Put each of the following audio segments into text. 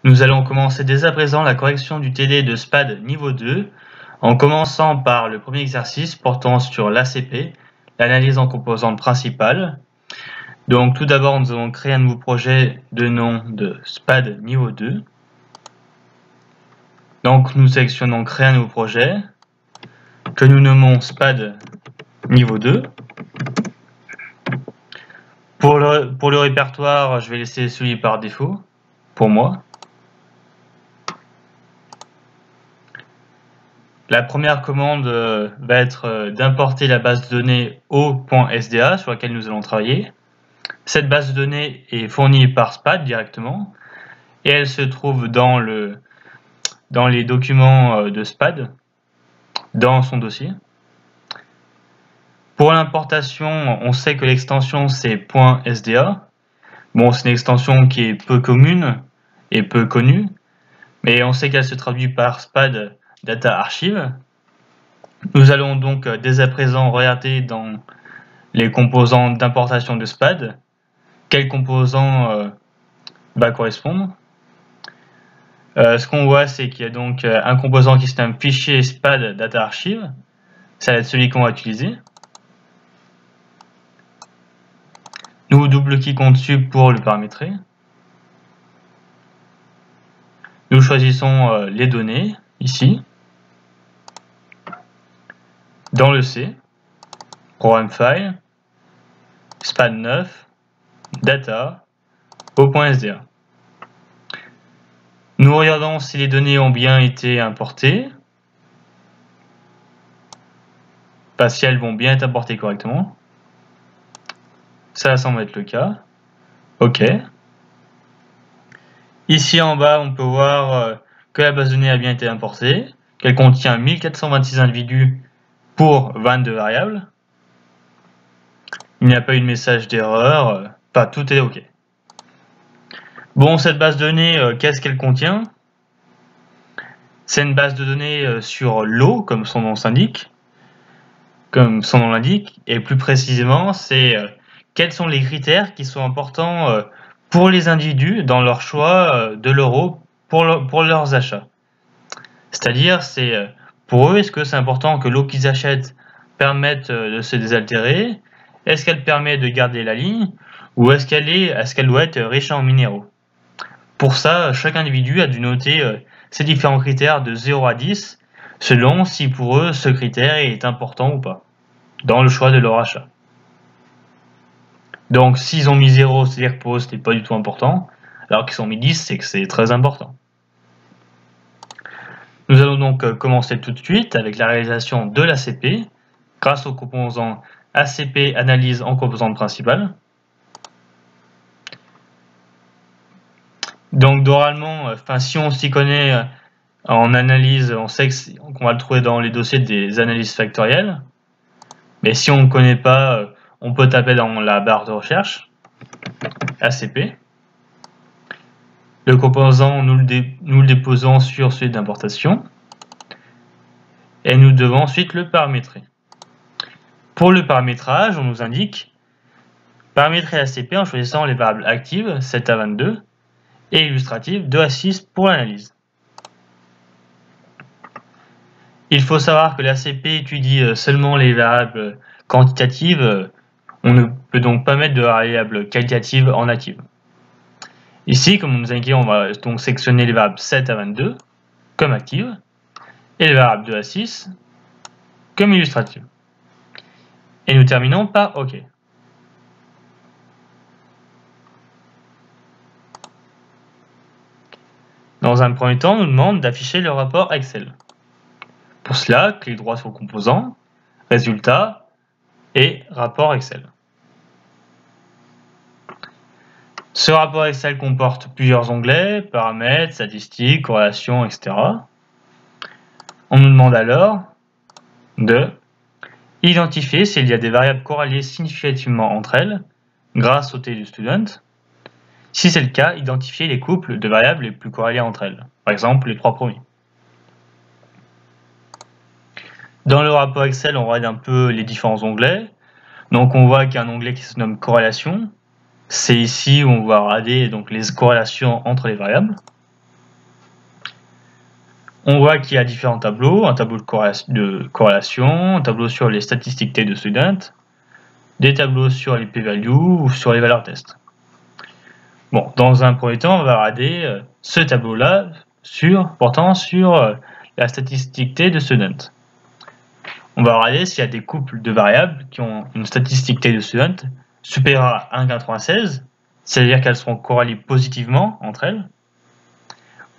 Nous allons commencer dès à présent la correction du TD de SPAD niveau 2 en commençant par le premier exercice portant sur l'ACP, l'analyse en composantes principales. Donc tout d'abord nous allons créer un nouveau projet de nom de SPAD niveau 2. Donc nous sélectionnons créer un nouveau projet que nous nommons SPAD niveau 2. Pour le répertoire, je vais laisser celui par défaut pour moi. La première commande va être d'importer la base de données o.sda sur laquelle nous allons travailler. Cette base de données est fournie par SPAD directement et elle se trouve dans les documents de SPAD, dans son dossier. Pour l'importation, on sait que l'extension c'est .sda. Bon, c'est une extension qui est peu commune et peu connue, mais on sait qu'elle se traduit par SPAD Data Archive. Nous allons donc dès à présent regarder dans les composants d'importation de SPAD quel composant va correspondre. Ce qu'on voit, c'est qu'il y a donc un composant qui se nomme fichier SPAD Data Archive. Ça va être celui qu'on va utiliser. Nous double-cliquons dessus pour le paramétrer. Nous choisissons les données, ici. Dans le C, Program File, SPAD 9, Data, o.sda. Nous regardons si les données ont bien été importées, si elles vont bien être importées correctement. Ça semble être le cas. OK. Ici en bas, on peut voir que la base de données a bien été importée, qu'elle contient 1426 individus pour 22 variables. Il n'y a pas eu de message d'erreur, tout est OK. Bon, cette base de données, qu'est-ce qu'elle contient? C'est une base de données sur l'eau, comme son nom l'indique, et plus précisément, c'est quels sont les critères qui sont importants pour les individus dans leur choix de l'euro pour leurs achats. C'est-à-dire, c'est pour eux, est-ce que c'est important que l'eau qu'ils achètent permette de se désaltérer? Est-ce qu'elle permet de garder la ligne? Ou est-ce qu'elle doit être riche en minéraux? Pour ça, chaque individu a dû noter ces différents critères de 0 à 10, selon si pour eux ce critère est important ou pas, dans le choix de leur achat. Donc s'ils ont mis 0, c'est-à-dire que pour eux ce n'est pas du tout important, alors qu'ils ont mis 10, c'est que c'est très important. Nous allons donc commencer tout de suite avec la réalisation de l'ACP, grâce au composant ACP analyse en composantes principales. Donc oralement, si on s'y connaît en analyse, on sait qu'on va le trouver dans les dossiers des analyses factorielles. Mais si on ne connaît pas, on peut taper dans la barre de recherche ACP. Le composant, nous le déposons sur celui d'importation. Et nous devons ensuite le paramétrer. Pour le paramétrage, on nous indique paramétrer ACP en choisissant les variables actives 7 à 22 et illustratives 2 à 6 pour l'analyse. Il faut savoir que l'ACP étudie seulement les variables quantitatives. On ne peut donc pas mettre de variables qualitatives en active. Ici, comme on nous indique, on va donc sélectionner les variables 7 à 22 comme actives et les variables 2 à 6 comme illustratives. Et nous terminons par OK. Dans un premier temps, on nous demande d'afficher le rapport Excel. Pour cela, clic droit sur le composant, Résultats et Rapport Excel. Ce rapport Excel comporte plusieurs onglets, paramètres, statistiques, corrélations, etc. On nous demande alors de identifier s'il y a des variables corrélées significativement entre elles grâce au TD du student. Si c'est le cas, identifier les couples de variables les plus corrélées entre elles, par exemple les 3 premiers. Dans le rapport Excel, on regarde un peu les différents onglets. Donc on voit qu'il y a un onglet qui se nomme corrélation. C'est ici où on va regarder donc les corrélations entre les variables. On voit qu'il y a différents tableaux, un tableau de corrélation, un tableau sur les statistiques T de student, des tableaux sur les p-values ou sur les valeurs test. Bon, dans un premier temps, on va regarder ce tableau-là portant sur la statistique T de student. On va regarder s'il y a des couples de variables qui ont une statistique T de student supérieure à 1,96, c'est-à-dire qu'elles seront corrélées positivement entre elles,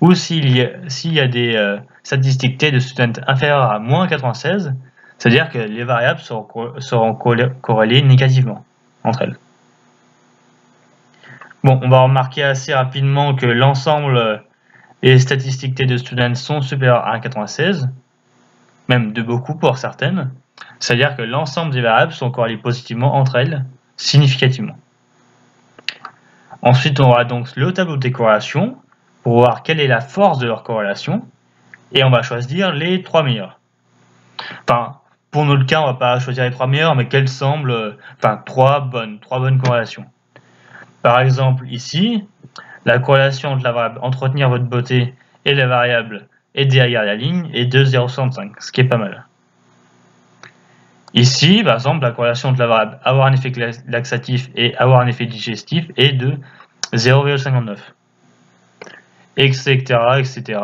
ou s'il y a des statistiques T de student inférieures à moins 96, c'est-à-dire que les variables seront corrélées négativement entre elles. Bon, on va remarquer assez rapidement que l'ensemble des statistiques T de student sont supérieures à 1,96, même de beaucoup pour certaines, c'est-à-dire que l'ensemble des variables sont corrélées positivement entre elles, significativement. Ensuite, on aura donc le tableau des corrélations pour voir quelle est la force de leur corrélation, et on va choisir les 3 meilleurs. Enfin, pour notre cas, on va pas choisir les 3 meilleurs, mais quelles semblent, trois bonnes corrélations. Par exemple, ici, la corrélation entre la variable entretenir votre beauté et la variable aider à garder la ligne est de 0,65, ce qui est pas mal. Ici, par exemple, la corrélation entre la variable avoir un effet laxatif et avoir un effet digestif est de 0,59. Etc. etc.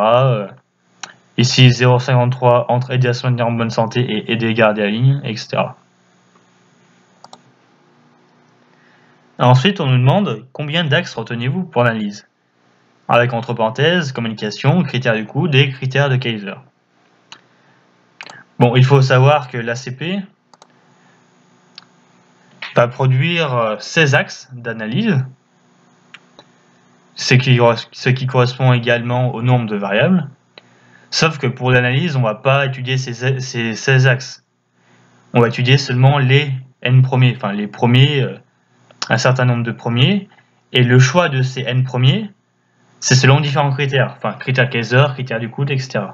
Ici, 0,53 entre aider à se maintenir en bonne santé et aider à garder la ligne, etc. Ensuite, on nous demande combien d'axes retenez-vous pour l'analyse, avec entre parenthèses, communication, critères du coude et critères de Kaiser. Bon, il faut savoir que l'ACP va produire 16 axes d'analyse, ce qui correspond également au nombre de variables, sauf que pour l'analyse, on ne va pas étudier ces 16 axes. On va étudier seulement les n premiers, enfin les premiers, un certain nombre de premiers, et le choix de ces n premiers, c'est selon différents critères, enfin critères Kaiser, critères du coude, etc.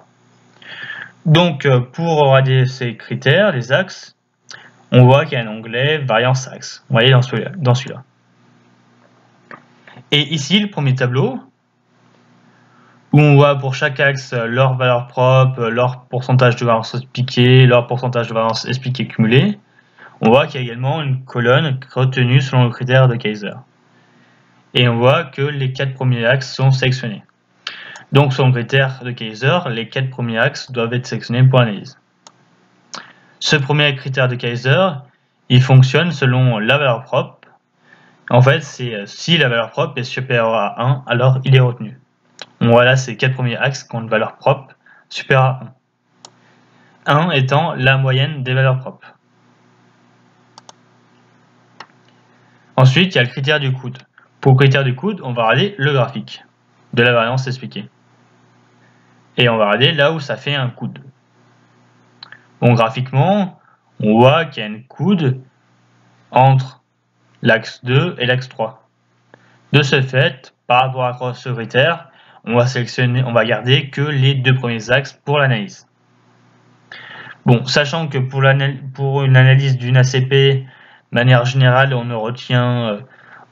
Donc pour regarder ces critères, les axes, on voit qu'il y a un onglet variance axe. Vous voyez dans celui-là. Et ici, le premier tableau, où on voit pour chaque axe leur valeur propre, leur pourcentage de variance expliquée, leur pourcentage de variance expliquée cumulée, on voit qu'il y a également une colonne retenue selon le critère de Kaiser. Et on voit que les 4 premiers axes sont sélectionnés. Donc selon le critère de Kaiser, les 4 premiers axes doivent être sélectionnés pour l'analyse. Ce premier critère de Kaiser, il fonctionne selon la valeur propre. En fait, c'est si la valeur propre est supérieure à 1, alors il est retenu. On voit là ces 4 premiers axes qui ont une valeur propre supérieure à 1. 1 étant la moyenne des valeurs propres. Ensuite, il y a le critère du coude. Pour le critère du coude, on va regarder le graphique de la variance expliquée. Et on va regarder là où ça fait un coude. Bon, graphiquement, on voit qu'il y a une coude entre l'axe 2 et l'axe 3. De ce fait, par rapport à ce critère, on va garder que les 2 premiers axes pour l'analyse. Bon, sachant que pour une analyse d'une ACP, de manière générale, on ne retient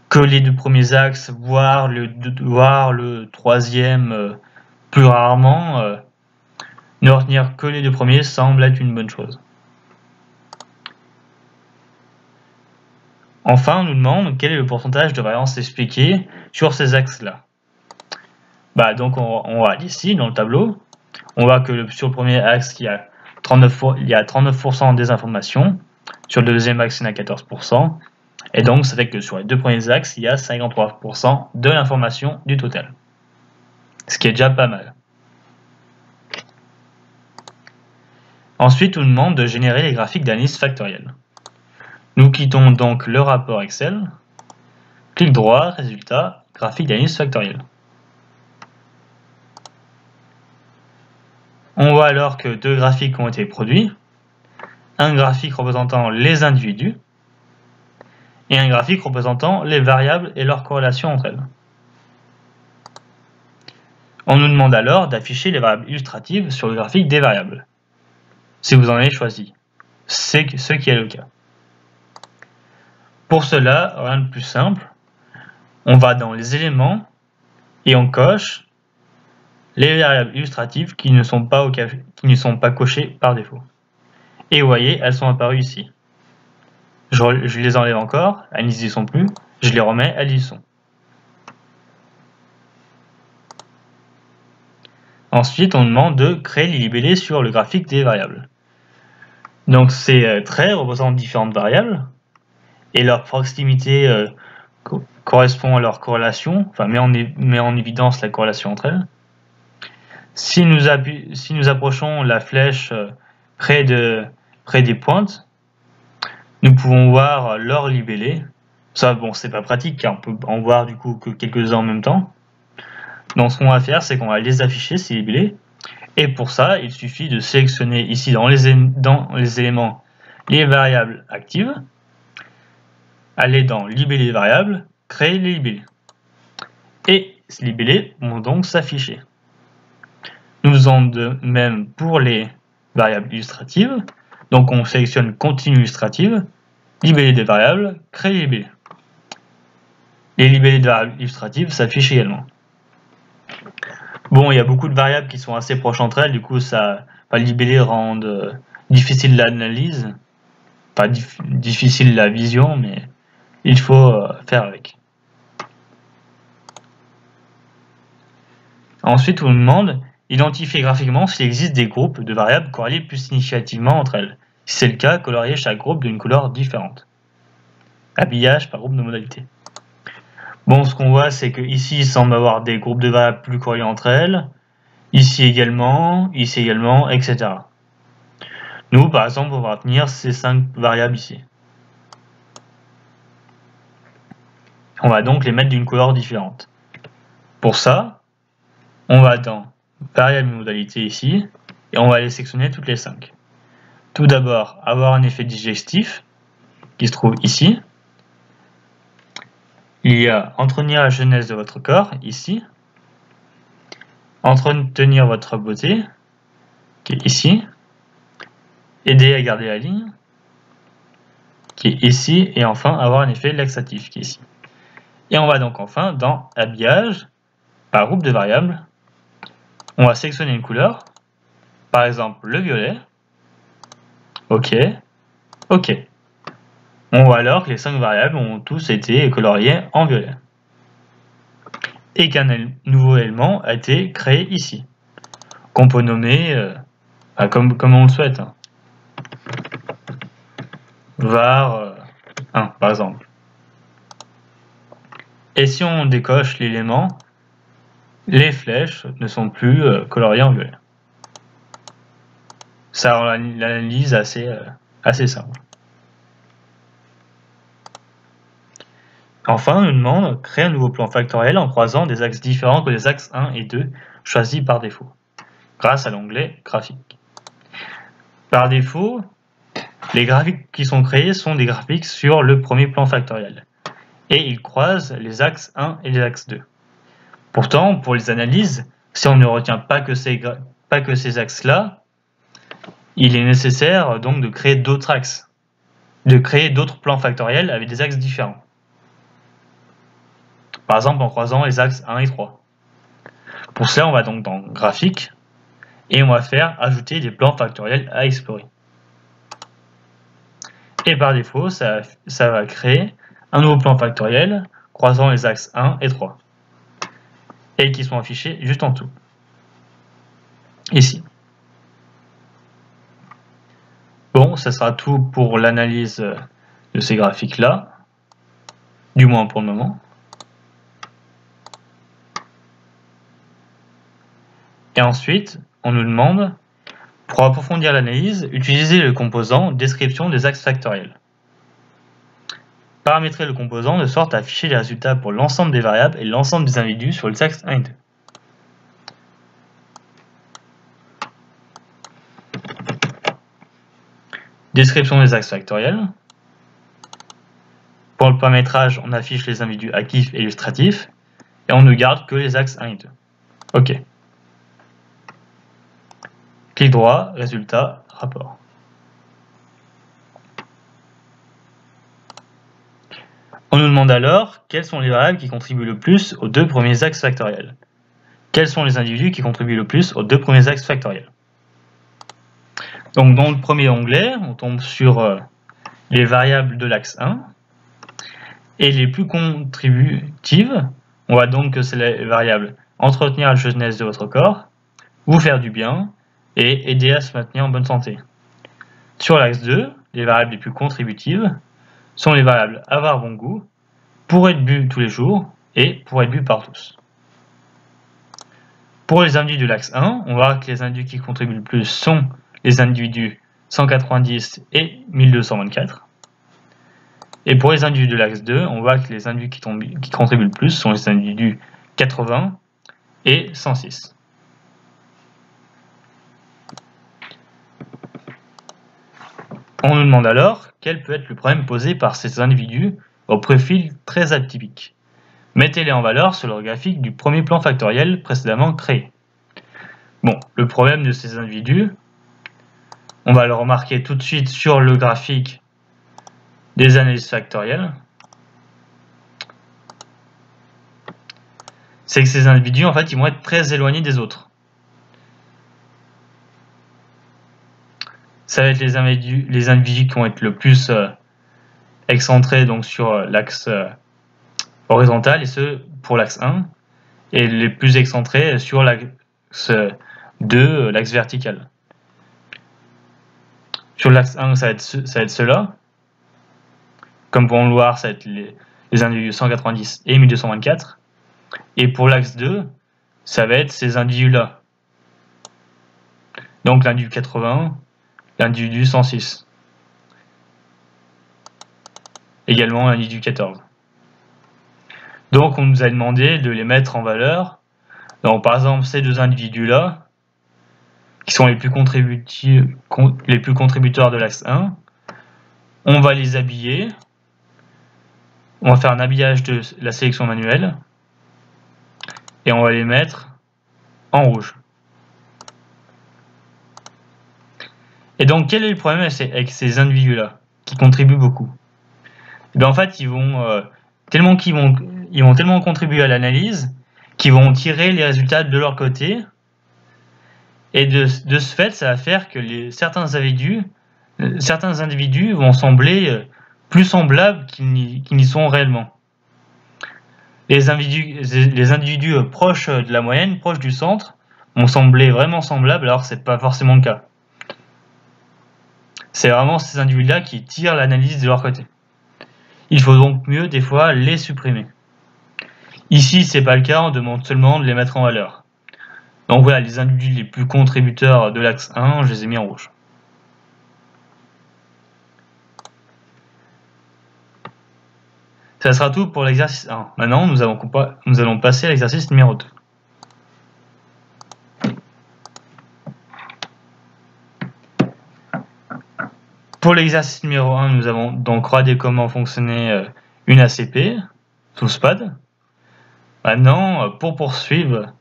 que les 2 premiers axes, voire le troisième plus rarement. Ne retenir que les 2 premiers semble être une bonne chose. Enfin, on nous demande quel est le pourcentage de variance expliquée sur ces axes-là. Donc on va ici dans le tableau, on voit que sur le premier axe, il y a 39% des informations, sur le deuxième axe, il y en a 14%, et donc ça fait que sur les 2 premiers axes, il y a 53% de l'information du total. Ce qui est déjà pas mal. Ensuite, on nous demande de générer les graphiques d'analyse factorielle. Nous quittons donc le rapport Excel, clic droit, résultat, graphique d'analyse factorielle. On voit alors que 2 graphiques ont été produits, un graphique représentant les individus et un graphique représentant les variables et leurs corrélations entre elles. On nous demande alors d'afficher les variables illustratives sur le graphique des variables, si vous en avez choisi, ce qui est le cas. Pour cela, rien de plus simple, on va dans les éléments et on coche les variables illustratives qui ne sont pas cochées par défaut. Et vous voyez, elles sont apparues ici. Je les enlève encore, elles n'y sont plus, je les remets, elles y sont. Ensuite, on demande de créer les libellés sur le graphique des variables. Donc ces traits représentent différentes variables, et leur proximité correspond à leur corrélation, enfin met en évidence la corrélation entre elles. Si nous approchons la flèche près des pointes, nous pouvons voir leur libellé. Ça, bon, c'est pas pratique car on peut en voir du coup que quelques-uns en même temps. Donc ce qu'on va faire, c'est qu'on va les afficher, ces libellés. Et pour ça, il suffit de sélectionner ici dans les éléments les variables actives, aller dans libellé variables, créer les libellés. Et ces libellés vont donc s'afficher. Nous faisons de même pour les variables illustratives. Donc on sélectionne continue illustrative, libellé des variables, créer les libellés. Les libellés de variables illustratives s'affichent également. Bon, il y a beaucoup de variables qui sont assez proches entre elles, du coup les libellés rendent difficile l'analyse, pas difficile la vision, mais il faut faire avec. Ensuite, on nous demande identifier graphiquement s'il existe des groupes de variables corrélées plus significativement entre elles. Si c'est le cas, colorier chaque groupe d'une couleur différente. Habillage par groupe de modalités. Bon, ce qu'on voit, c'est que ici, il semble avoir des groupes de variables plus corrélées entre elles. Ici également, etc. Nous, par exemple, on va retenir ces 5 variables ici. On va donc les mettre d'une couleur différente. Pour ça, on va dans variables et modalités ici, et on va les sélectionner toutes les 5. Tout d'abord, avoir un effet digestif, qui se trouve ici. Il y a entretenir la jeunesse de votre corps, ici. Entretenir votre beauté, qui est ici. Aider à garder la ligne, qui est ici. Et enfin, avoir un effet laxatif, qui est ici. Et on va donc enfin dans habillage, par groupe de variables. On va sélectionner une couleur, par exemple le violet. OK. OK. On voit alors que les 5 variables ont tous été coloriées en violet. Et qu'un nouveau élément a été créé ici, qu'on peut nommer comme on le souhaite. Var 1, par exemple. Et si on décoche l'élément, les flèches ne sont plus coloriées en violet. Ça rend l'analyse assez simple. Enfin, on nous demande créer un nouveau plan factoriel en croisant des axes différents que les axes 1 et 2 choisis par défaut, grâce à l'onglet graphique. Par défaut, les graphiques qui sont créés sont des graphiques sur le premier plan factoriel, et ils croisent les axes 1 et les axes 2. Pourtant, pour les analyses, si on ne retient pas que ces axes-là, il est nécessaire donc de créer d'autres axes, de créer d'autres plans factoriels avec des axes différents. Par exemple en croisant les axes 1 et 3. Pour cela, on va donc dans graphique et on va faire ajouter des plans factoriels à explorer. Et par défaut, ça va créer un nouveau plan factoriel croisant les axes 1 et 3 et qui sont affichés juste en dessous, ici. Bon, ça sera tout pour l'analyse de ces graphiques-là, du moins pour le moment. Et ensuite, on nous demande, pour approfondir l'analyse, utiliser le composant description des axes factoriels. Paramétrer le composant de sorte à afficher les résultats pour l'ensemble des variables et l'ensemble des individus sur les axes 1 et 2. Description des axes factoriels. Pour le paramétrage, on affiche les individus actifs et illustratifs et on ne garde que les axes 1 et 2. OK. Clic droit, résultat, rapport. On nous demande alors quelles sont les variables qui contribuent le plus aux 2 premiers axes factoriels. quels sont les individus qui contribuent le plus aux deux premiers axes factoriels. Donc dans le premier onglet, on tombe sur les variables de l'axe 1, et les plus contributives, on voit donc que c'est les variables entretenir la jeunesse de votre corps, vous faire du bien, et aider à se maintenir en bonne santé. Sur l'axe 2, les variables les plus contributives sont les variables avoir bon goût, pour être bu tous les jours, et pour être bu par tous. Pour les individus de l'axe 1, on voit que les individus qui contribuent le plus sont les individus 190 et 1224. Et pour les individus de l'axe 2, on voit que les individus qui contribuent le plus sont les individus 80 et 106. On nous demande alors quel peut être le problème posé par ces individus au profil très atypique. Mettez-les en valeur sur le graphique du premier plan factoriel précédemment créé. Bon, le problème de ces individus, on va le remarquer tout de suite sur le graphique des analyses factorielles. C'est que ces individus, en fait, ils vont être très éloignés des autres. Ça va être les individus qui vont être le plus excentrés donc sur l'axe horizontal, et ceux pour l'axe 1, et les plus excentrés sur l'axe 2, l'axe vertical. Sur l'axe 1, ça va être ceux-là. Comme pour le voir, ça va être les individus 190 et 1224. Et pour l'axe 2, ça va être ces individus-là. Donc l'individu 80, l'individu 106. Également l'individu 14. Donc on nous a demandé de les mettre en valeur. Donc par exemple ces deux individus-là, qui sont les plus contributeurs de l'axe 1, on va les habiller. On va faire un habillage de la sélection manuelle. Et on va les mettre en rouge. Et donc quel est le problème avec ces individus-là, qui contribuent beaucoup? Et bien, en fait, ils vont tellement contribuer à l'analyse qu'ils vont tirer les résultats de leur côté. Et de ce fait, ça va faire que certains individus vont sembler plus semblables qu'ils n'y sont réellement. Les individus proches de la moyenne, proches du centre, vont sembler vraiment semblables, alors que ce n'est pas forcément le cas. C'est vraiment ces individus-là qui tirent l'analyse de leur côté. Il faut donc mieux, des fois, les supprimer. Ici, ce n'est pas le cas, on demande seulement de les mettre en valeur. Donc voilà, les individus les plus contributeurs de l'axe 1, je les ai mis en rouge. Ça sera tout pour l'exercice 1. Maintenant, nous allons passer à l'exercice numéro 2. Pour l'exercice numéro 1, nous avons donc regardé comment fonctionnait une ACP sous SPAD. Maintenant, pour poursuivre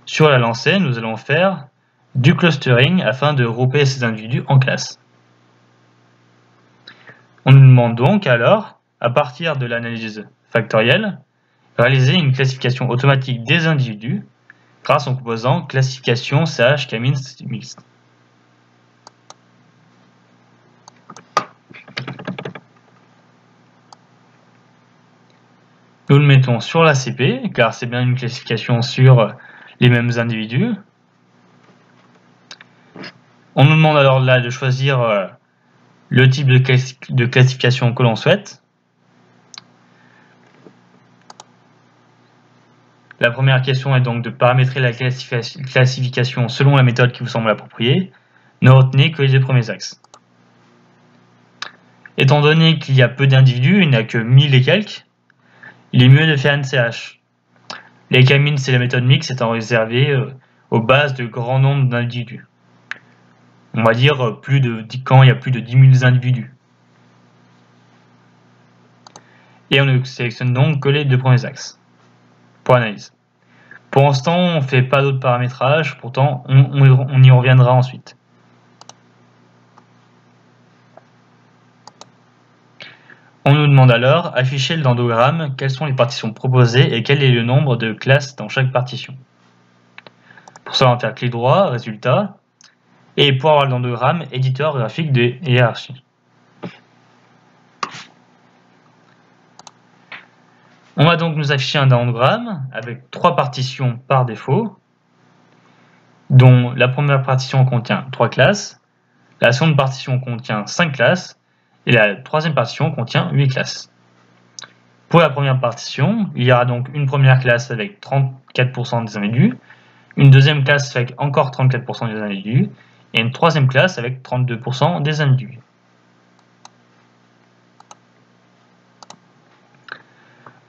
sur la lancée, nous allons faire du clustering afin de regrouper ces individus en classes. On nous demande donc alors, à partir de l'analyse factorielle, réaliser une classification automatique des individus grâce au composant classification CH K-means mixte. Nous le mettons sur l'ACP, car c'est bien une classification sur les mêmes individus. On nous demande alors là de choisir le type de classification que l'on souhaite. La première question est donc de paramétrer la classification selon la méthode qui vous semble appropriée. Ne retenez que les deux premiers axes. Étant donné qu'il y a peu d'individus, il n'y a que 1000 et quelques, il est mieux de faire NCH. Les K-means et la méthode mixte étant réservées aux bases de grand nombre d'individus. On va dire quand il y a plus de 10 000 individus. Et on ne sélectionne donc que les deux premiers axes pour analyse. Pour l'instant, on ne fait pas d'autres paramétrages, pourtant on y reviendra ensuite. On nous demande alors, afficher le dendrogramme, quelles sont les partitions proposées et quel est le nombre de classes dans chaque partition. ça, on va faire clic droit, résultat, et pour avoir le dendrogramme, éditeur graphique de hiérarchie. On va donc nous afficher un dendrogramme avec 3 partitions par défaut, dont la première partition contient 3 classes, la seconde partition contient 5 classes, et la troisième partition contient 8 classes. Pour la première partition, il y aura donc une première classe avec 34% des individus, une deuxième classe avec encore 34% des individus, et une troisième classe avec 32% des individus.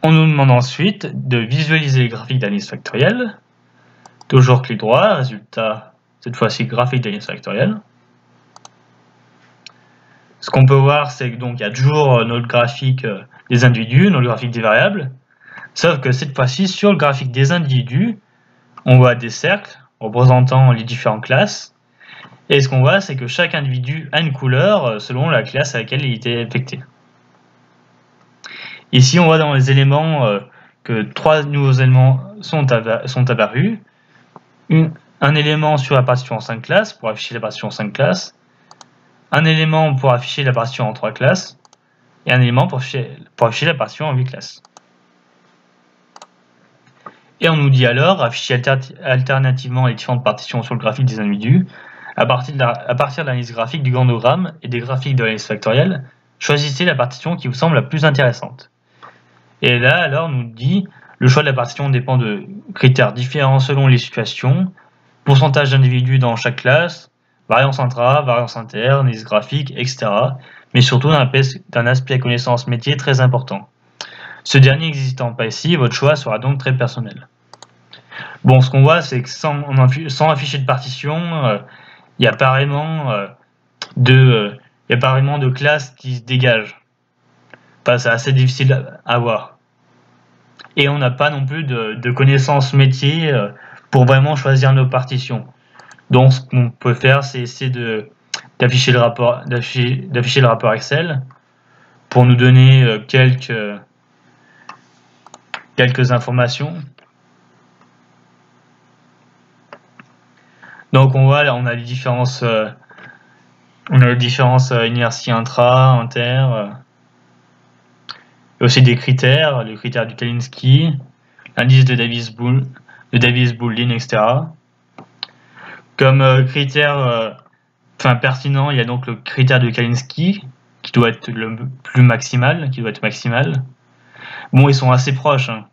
On nous demande ensuite de visualiser les graphiques d'analyse factorielle. Toujours clic droit, résultat, cette fois-ci graphique d'analyse factorielle. Ce qu'on peut voir, c'est que donc il y a toujours notre graphique des individus, notre graphique des variables, sauf que cette fois-ci, sur le graphique des individus, on voit des cercles représentant les différentes classes, et ce qu'on voit, c'est que chaque individu a une couleur selon la classe à laquelle il était affecté. Ici, on voit dans les éléments que 3 nouveaux éléments sont apparus. Un élément sur la partition en 5 classes, pour afficher la partition en 5 classes. Un élément pour afficher la partition en 3 classes. Et un élément pour afficher la partition en 8 classes. Et on nous dit alors, afficher alternativement les différentes partitions sur le graphique des individus. À partir de l'analyse graphique du gandogramme et des graphiques de l'analyse factorielle, choisissez la partition qui vous semble la plus intéressante. Et là, alors, on nous dit, le choix de la partition dépend de critères différents selon les situations, pourcentage d'individus dans chaque classe, variance intra, variance interne, analyse graphique, etc. Mais surtout d'un aspect connaissance métier très important. Ce dernier n'existant pas ici, votre choix sera donc très personnel. Bon, ce qu'on voit, c'est que sans afficher de partition, il n'y a pas vraiment de classes qui se dégagent. C'est assez difficile à voir. Et on n'a pas non plus de connaissances métiers pour vraiment choisir nos partitions. Donc ce qu'on peut faire, c'est essayer d'afficher le rapport Excel pour nous donner quelques informations. Donc on voit là, on a les différences inertie intra, inter. Et aussi des critères, les critères du Kalinski, l'indice de Davis-Bouldin, etc. Comme critère pertinent, il y a donc le critère de Kalinski, qui doit être le plus maximal, Bon, ils sont assez proches. Hein.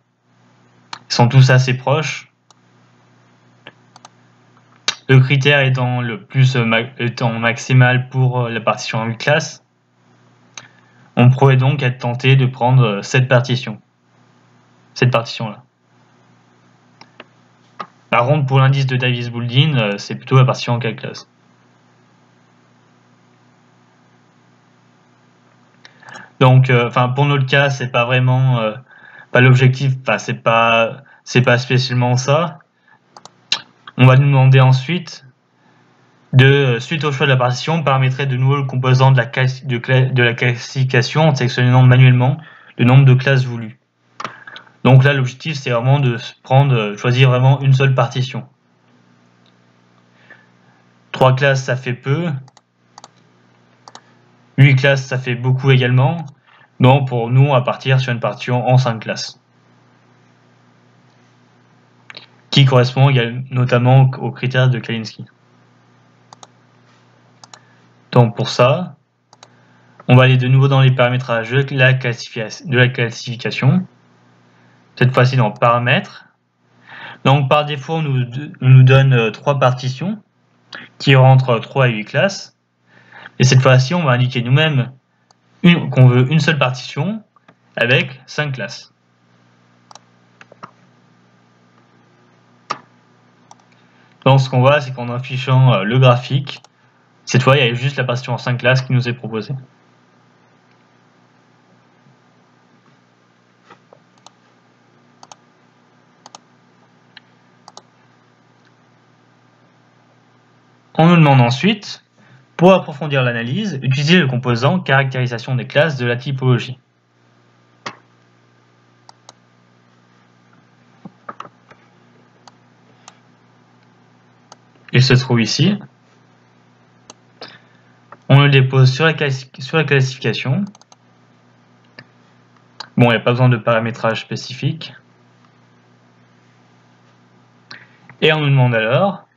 Ils sont tous assez proches. Le critère étant maximal pour la partition en 8 classes. On pourrait donc être tenté de prendre cette partition-là. Par contre, pour l'indice de Davis-Bouldin, c'est plutôt la partition en 4 classes. Donc, pour notre cas, c'est pas vraiment pas l'objectif. C'est pas spécialement ça. On va nous demander ensuite suite au choix de la partition, paramétrer de nouveau le composant de la classification en sélectionnant manuellement le nombre de classes voulues. Donc là, l'objectif, c'est vraiment de choisir vraiment une seule partition. 3 classes, ça fait peu. 8 classes, ça fait beaucoup également. Donc pour nous, on va partir sur une partition en 5 classes. Qui correspond notamment aux critères de Kalinski. Donc pour ça, on va aller de nouveau dans les paramétrages de la classification. Cette fois-ci dans paramètres. Donc par défaut, on nous donne 3 partitions qui rentrent 3 et 8 classes. Et cette fois-ci, on va indiquer nous-mêmes qu'on veut une seule partition avec 5 classes. Donc ce qu'on voit, c'est qu'en affichant le graphique, cette fois, il y a juste la partition en 5 classes qui nous est proposée. On nous demande ensuite, pour approfondir l'analyse, utiliser le composant caractérisation des classes de la typologie. il se trouve ici. On le dépose sur la classification. Bon, il n'y a pas besoin de paramétrage spécifique. Et on nous demande alors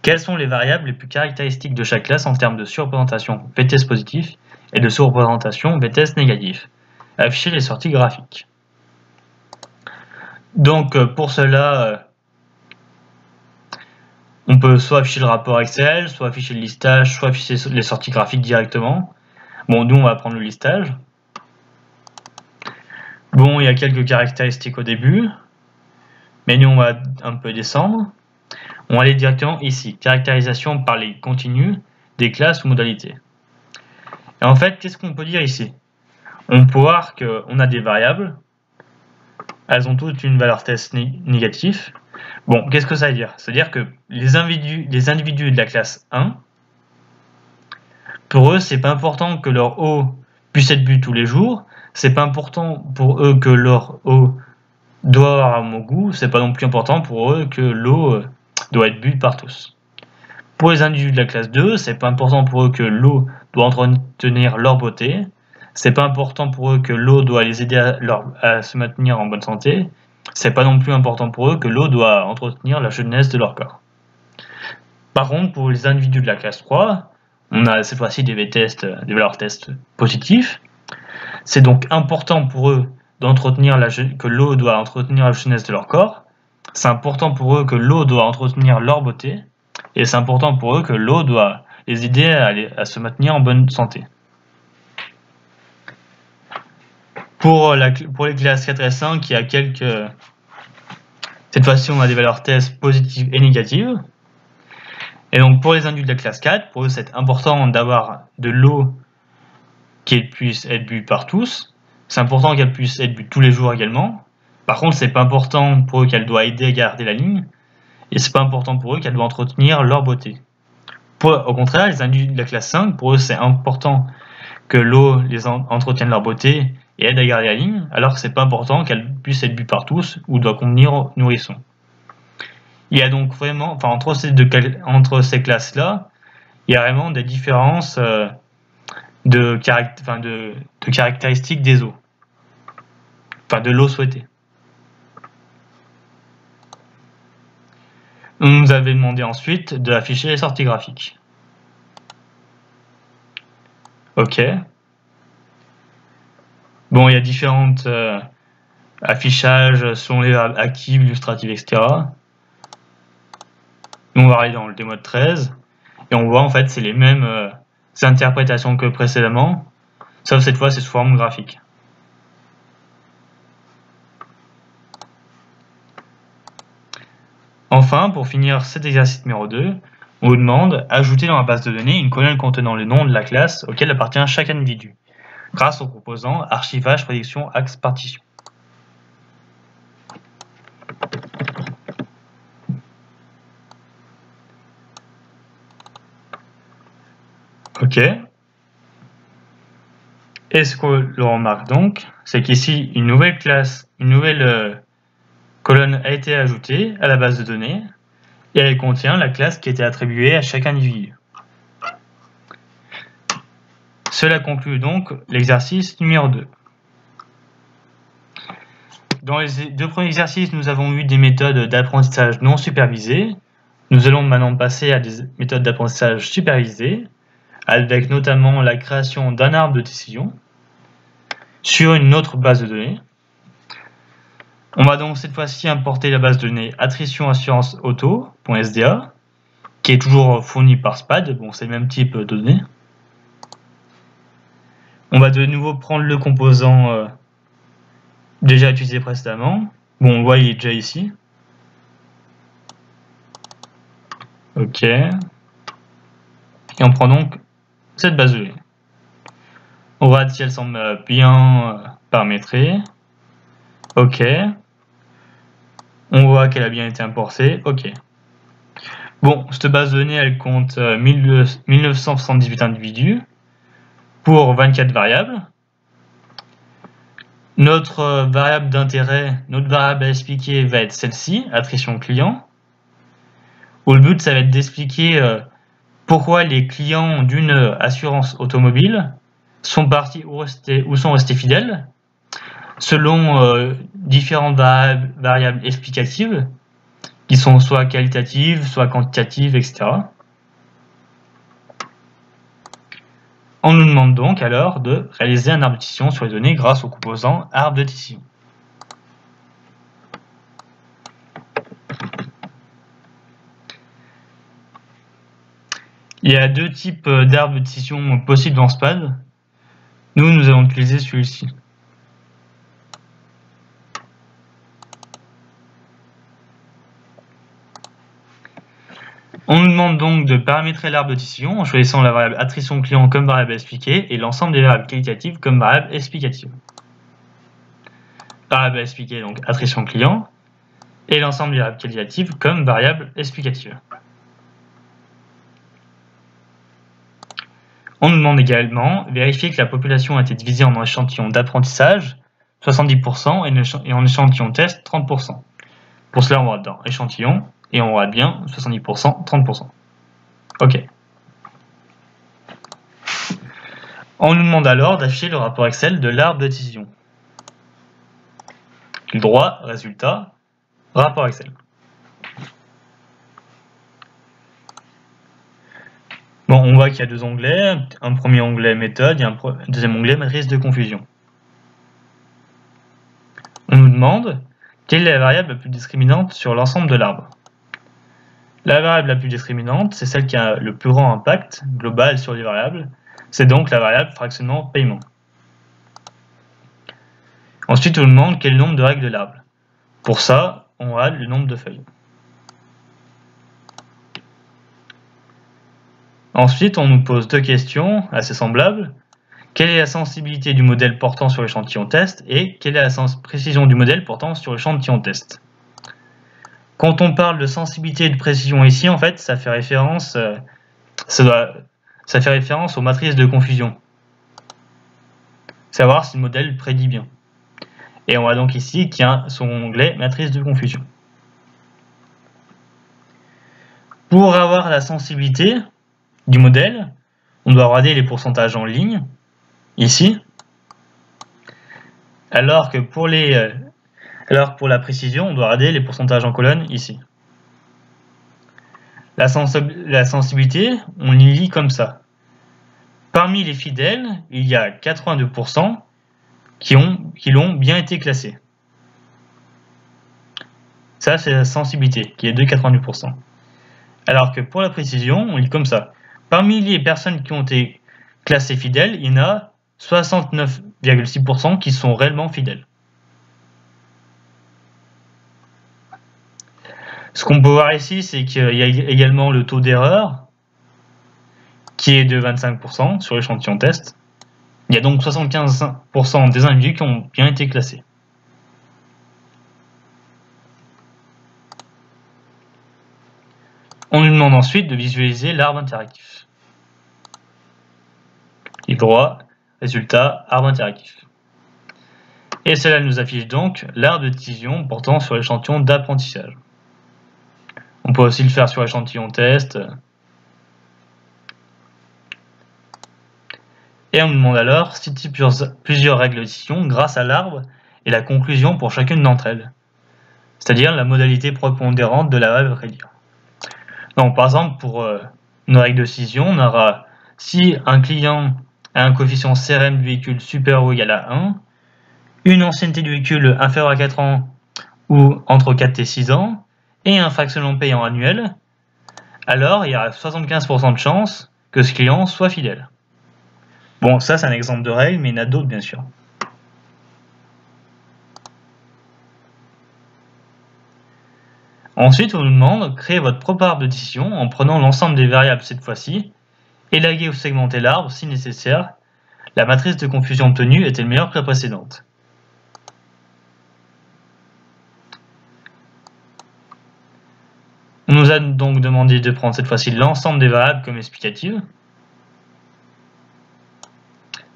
quelles sont les variables les plus caractéristiques de chaque classe en termes de surreprésentation VTS positif et de surreprésentation VTS négatif. Afficher les sorties graphiques. Donc pour cela, on peut soit afficher le rapport Excel, soit afficher le listage, soit afficher les sorties graphiques directement. Bon, nous on va prendre le listage. Bon, il y a quelques caractéristiques au début, mais nous on va un peu descendre. On va aller directement ici, caractérisation par les continus des classes ou modalités. Et en fait, qu'est-ce qu'on peut dire ici? On peut voir qu'on a des variables, elles ont toutes une valeur test négative. Bon, qu'est-ce que ça veut dire? Ça veut dire que les individus de la classe 1, pour eux, c'est pas important que leur O puisse être bu tous les jours, c'est pas important pour eux que leur O doit avoir un bon goût, c'est pas non plus important pour eux que l'eau doit être bu par tous. Pour les individus de la classe 2, c'est pas important pour eux que l'eau doit entretenir leur beauté, c'est pas important pour eux que l'eau doit les aider à se maintenir en bonne santé, c'est pas non plus important pour eux que l'eau doit entretenir la jeunesse de leur corps. Par contre, pour les individus de la classe 3, on a cette fois-ci des valeurs tests positifs. C'est donc important pour eux que l'eau doit entretenir la jeunesse de leur corps. C'est important pour eux que l'eau doit entretenir leur beauté. Et c'est important pour eux que l'eau doit les aider à se maintenir en bonne santé. Pour les classes 4 et 5, il y a cette fois-ci, on a des valeurs tests positives et négatives. Et donc, pour les individus de la classe 4, pour eux, c'est important d'avoir de l'eau qui puisse être bue par tous. C'est important qu'elle puisse être bue tous les jours également. Par contre, c'est pas important pour eux qu'elle doit aider à garder la ligne. Et c'est pas important pour eux qu'elle doit entretenir leur beauté. Au contraire, les individus de la classe 5, pour eux, c'est important que l'eau les entretienne leur beauté et aide à garder la ligne, alors que c'est pas important qu'elle puisse être bue par tous ou doit convenir aux nourrissons. Il y a donc vraiment, enfin, entre ces classes-là, il y a vraiment des différences de caractéristiques des eaux, enfin de l'eau souhaitée. On nous avait demandé ensuite d'afficher les sorties graphiques. Ok. Bon, il y a différents affichages selon les variables actives, illustratives, etc. Nous, on va aller dans le démode 13 et on voit en fait c'est les mêmes interprétations que précédemment, sauf cette fois c'est sous forme graphique. Enfin, pour finir cet exercice numéro 2, on vous demande ajouter dans la base de données une colonne contenant le nom de la classe auquel appartient chaque individu, grâce au composant archivage, prédiction, axe, partition. Ok. Et ce que l'on remarque donc, c'est qu'ici, une nouvelle colonne a été ajoutée à la base de données et elle contient la classe qui était attribuée à chaque individu. Cela conclut donc l'exercice numéro 2. Dans les deux premiers exercices, nous avons eu des méthodes d'apprentissage non supervisées. Nous allons maintenant passer à des méthodes d'apprentissage supervisées, avec notamment la création d'un arbre de décision sur une autre base de données. On va donc cette fois-ci importer la base de données attrition assurance auto.sda, qui est toujours fournie par SPAD, bon, c'est le même type de données. On va de nouveau prendre le composant déjà utilisé précédemment. Bon, on voit, il est déjà ici. Ok. Et on prend donc cette base de données. On voit si elle semble bien paramétrée. Ok. On voit qu'elle a bien été importée. Ok. Bon, cette base de données, elle compte 1978 individus pour 24 variables. Notre variable d'intérêt, notre variable à expliquer va être celle-ci, attrition client. où le but ça va être d'expliquer pourquoi les clients d'une assurance automobile sont partis ou sont restés fidèles selon différentes variables explicatives qui sont soit qualitatives, soit quantitatives, etc. On nous demande donc alors de réaliser un arbre de décision sur les données grâce au composant arbre de décision. Il y a deux types d'arbres de décision possibles dans SPAD. Nous allons utiliser celui-ci. On nous demande donc de paramétrer l'arbre de décision en choisissant la variable attrition client comme variable expliquée et l'ensemble des variables qualitatives comme variable explicative. Variable expliquée, donc attrition client, et l'ensemble des variables qualitatives comme variable explicative. On nous demande également de vérifier que la population a été divisée en échantillons d'apprentissage, 70%, et en échantillon test, 30%. Pour cela, on va dans échantillon, et on aura bien 70%, 30%. OK. On nous demande alors d'afficher le rapport Excel de l'arbre de décision. Clic droit, résultat, rapport Excel. Bon, on voit qu'il y a deux onglets. Un premier onglet méthode et un deuxième onglet matrice de confusion. On nous demande quelle est la variable la plus discriminante sur l'ensemble de l'arbre. La variable la plus discriminante, c'est celle qui a le plus grand impact global sur les variables. C'est donc la variable fractionnement paiement. Ensuite, on nous demande quel est le nombre de règles de l'arbre. Pour ça, on a le nombre de feuilles. Ensuite, on nous pose deux questions assez semblables. Quelle est la sensibilité du modèle portant sur l'échantillon test et quelle est la précision du modèle portant sur l'échantillon test? Quand on parle de sensibilité et de précision ici, en fait, ça fait référence aux matrices de confusion. Savoir si le modèle prédit bien. Et on voit donc ici qu'il y a son onglet matrice de confusion. Pour avoir la sensibilité du modèle, on doit regarder les pourcentages en ligne, ici. Alors que pour la précision, on doit regarder les pourcentages en colonne, ici. La sensibilité, on y lit comme ça. Parmi les fidèles, il y a 82% qui l'ont bien été classés. Ça, c'est la sensibilité, qui est de 82%. Alors que pour la précision, on lit comme ça. Parmi les personnes qui ont été classées fidèles, il y en a 69,6% qui sont réellement fidèles. Ce qu'on peut voir ici, c'est qu'il y a également le taux d'erreur, qui est de 25% sur l'échantillon test. Il y a donc 75% des individus qui ont bien été classés. On nous demande ensuite de visualiser l'arbre interactif. Clic droit, résultat, arbre interactif. Et cela nous affiche donc l'arbre de décision portant sur l'échantillon d'apprentissage. On peut aussi le faire sur l'échantillon test. Et on nous demande alors de citer plusieurs règles de décision grâce à l'arbre et la conclusion pour chacune d'entre elles, c'est-à-dire la modalité prépondérante de la variable à prédire. Donc, par exemple, pour nos règles de décision, on aura si un client a un coefficient CRM du véhicule supérieur ou égal à 1, une ancienneté du véhicule inférieure à 4 ans ou entre 4 et 6 ans, et un fractionnement payant annuel, alors il y a 75% de chances que ce client soit fidèle. Bon, ça c'est un exemple de règle, mais il y en a d'autres bien sûr. Ensuite, on nous demande de créer votre propre arbre de décision en prenant l'ensemble des variables cette fois-ci, élaguer ou segmenter l'arbre si nécessaire. La matrice de confusion obtenue était meilleure que la précédente. On nous a donc demandé de prendre cette fois-ci l'ensemble des variables comme explicatives.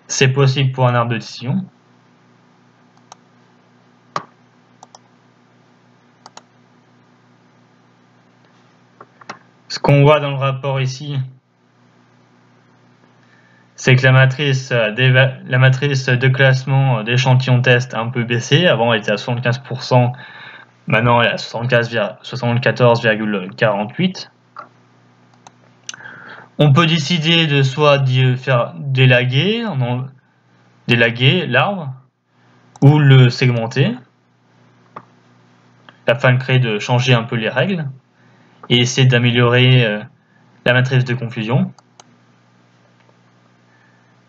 C'est possible pour un arbre de décision. Ce qu'on voit dans le rapport ici, c'est que la matrice de classement d'échantillons test a un peu baissé. Avant, elle était à 75%, maintenant elle est à 74,48%. On peut décider de soit faire délaguer l'arbre ou le segmenter afin de changer un peu les règles et essayer d'améliorer la matrice de confusion.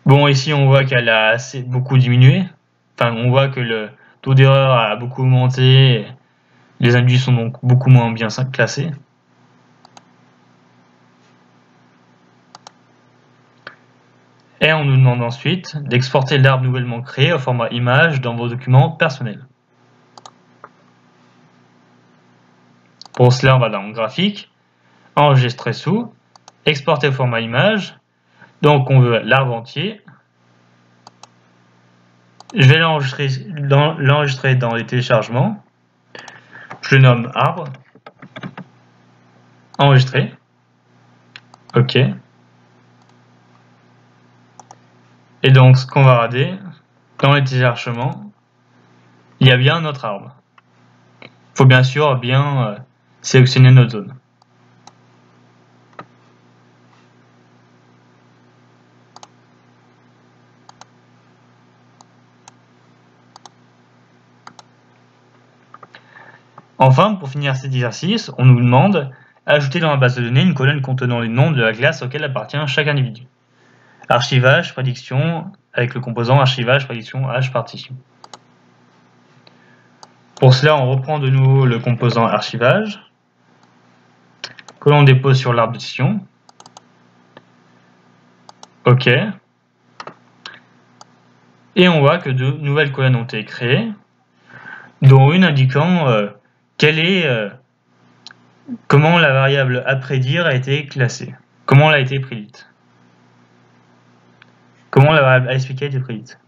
Bon, ici on voit qu'elle a beaucoup diminué. Enfin, on voit que le taux d'erreur a beaucoup augmenté. Les induits sont donc beaucoup moins bien classés. Et on nous demande ensuite d'exporter l'arbre nouvellement créé au format image dans vos documents personnels. Pour cela, on va dans Graphique, Enregistrer sous, Exporter au format image. Donc on veut l'arbre entier. Je vais l'enregistrer dans les téléchargements. Je le nomme arbre. Enregistrer. OK. Et donc ce qu'on va regarder, dans les téléchargements, il y a bien notre arbre. Il faut bien sûr bien sélectionner notre zone. Enfin, pour finir cet exercice, on nous demande ajouter dans la base de données une colonne contenant les noms de la classe auquel appartient chaque individu. Archivage, prédiction, avec le composant archivage, prédiction, hPartition. Pour cela, on reprend de nouveau le composant archivage, que l'on dépose sur l'arbre de décision. OK. Et on voit que de nouvelles colonnes ont été créées, dont une indiquant comment la variable à prédire a été classée, comment elle a été prédite, comment la variable à expliquer a été prédite,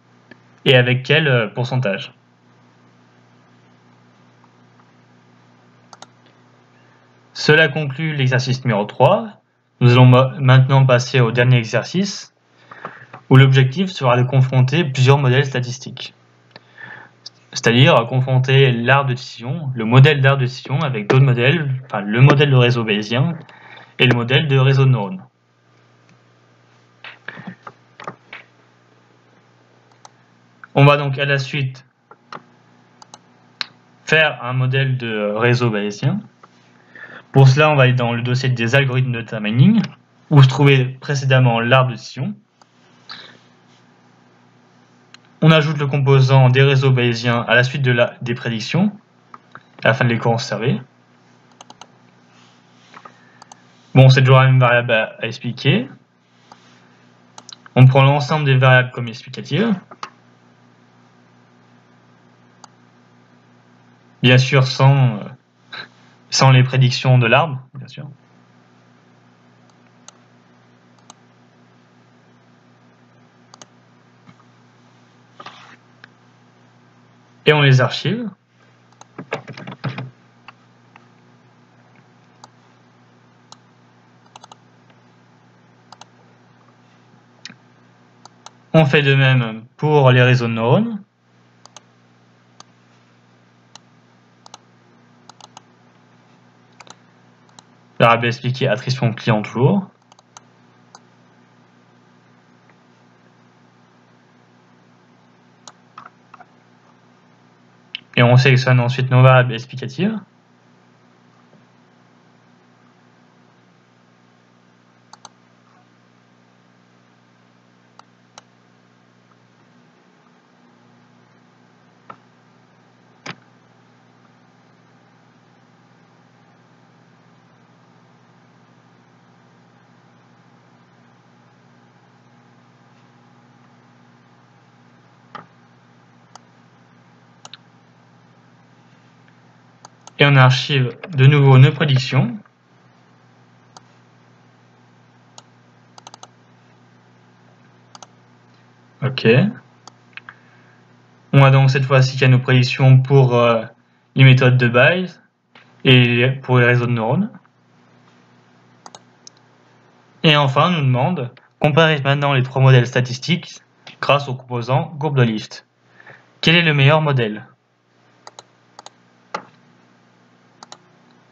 et avec quel pourcentage. Cela conclut l'exercice numéro 3. Nous allons maintenant passer au dernier exercice, où l'objectif sera de confronter plusieurs modèles statistiques. C'est-à-dire confronter l'arbre de décision, le modèle d'arbre de décision avec d'autres modèles, enfin le modèle de réseau bayésien et le modèle de réseau de neurones. On va donc à la suite faire un modèle de réseau bayésien. Pour cela, on va aller dans le dossier des algorithmes de data mining, où se trouvait précédemment l'arbre de décision. On ajoute le composant des réseaux bayésiens à la suite des prédictions, afin de les conserver. Bon, c'est toujours la même variable à expliquer. On prend l'ensemble des variables comme explicatives. Bien sûr, sans les prédictions de l'arbre, bien sûr. Et on les archive. On fait de même pour les réseaux de neurones. Variable expliquée, attribution client toujours. Et on sélectionne ensuite nos variables explicatives. Et on archive de nouveau nos prédictions. OK. On a donc cette fois-ci qu'il y a nos prédictions pour les méthodes de Bayes et pour les réseaux de neurones. Et enfin, on nous demande, comparer maintenant les trois modèles statistiques grâce au composant courbe de lift. Quel est le meilleur modèle?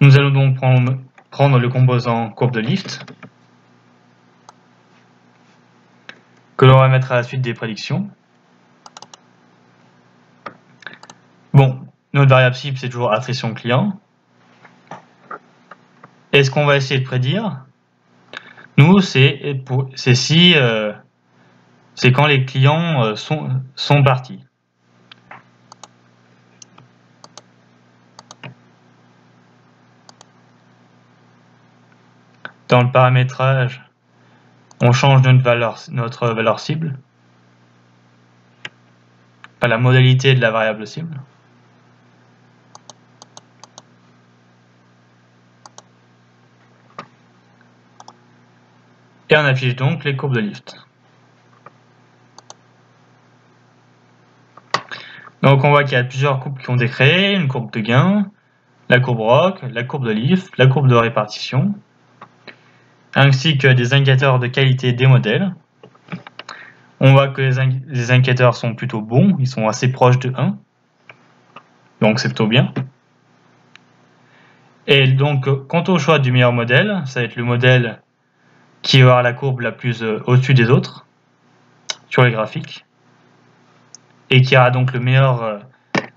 Nous allons donc prendre le composant courbe de lift, que l'on va mettre à la suite des prédictions. Bon, notre variable cible, c'est toujours attrition client. Et ce qu'on va essayer de prédire, nous, c'est quand les clients sont partis. Dans le paramétrage, on change notre valeur cible, pas la modalité de la variable cible. Et on affiche donc les courbes de lift. Donc on voit qu'il y a plusieurs courbes qui ont été créées, une courbe de gain, la courbe ROC, la courbe de lift, la courbe de répartition, ainsi que des indicateurs de qualité des modèles. On voit que les indicateurs sont plutôt bons, ils sont assez proches de 1, donc c'est plutôt bien. Et donc, quant au choix du meilleur modèle, ça va être le modèle qui va avoir la courbe la plus au-dessus des autres sur les graphiques et qui aura donc le meilleur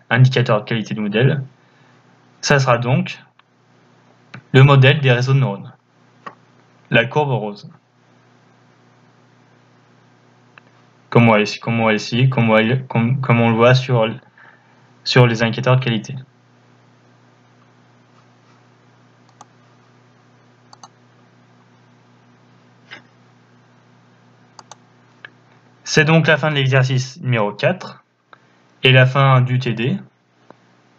indicateur de qualité du modèle. Ça sera donc le modèle des réseaux de neurones, la courbe rose. Comme on le voit sur les indicateurs de qualité. C'est donc la fin de l'exercice numéro 4 et la fin du TD.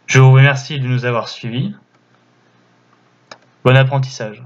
Je vous remercie de nous avoir suivis. Bon apprentissage.